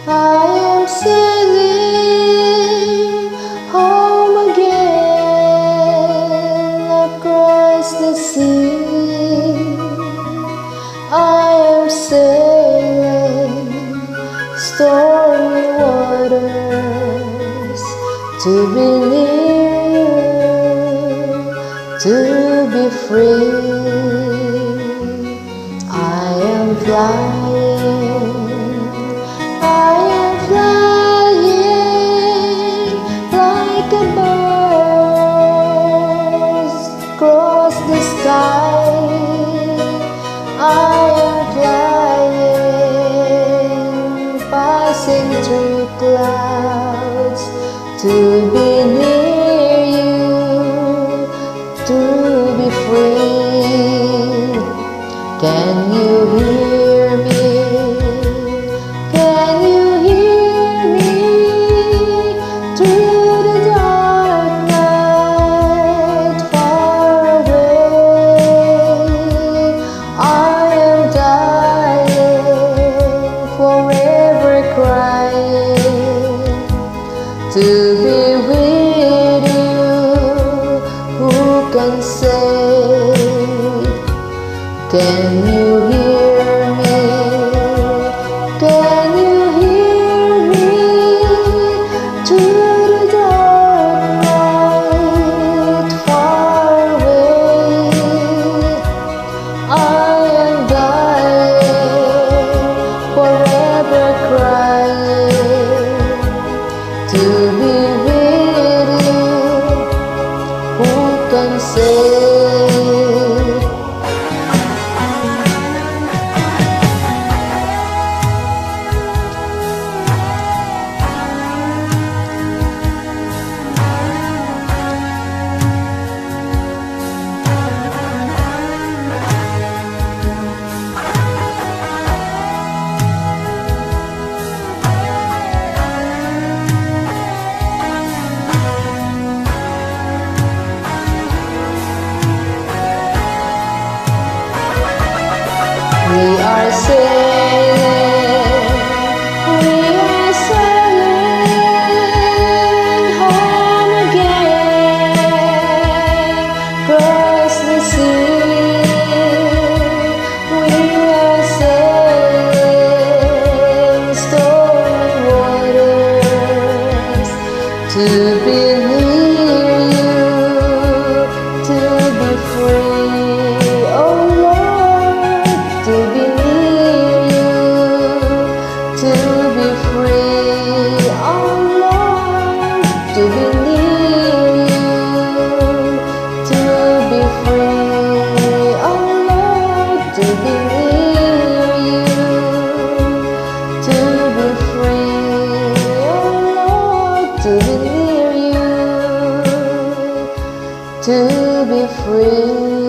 I am sailing home again across the sea. I am sailing stormy waters to be near you, to be free. I am flying like a bird across the sky. I am flying, passing through clouds to be near you, to be free. Can you hear me? Can you hear me through the dark night far away? I am dying, forever crying, to be with you. Who can say? Can you hear me? Can you hear me through the dark night far away? I am dying, forever crying, to be with you. Who can say? We are sailing home again across the sea. We are sailing stormy waters to be near you, to be free. Oh Lord, to be near you, to be free. Oh Lord, to be near you, to be free. Oh Lord, to be near you, to be free. Oh Lord, to be near you, to be free.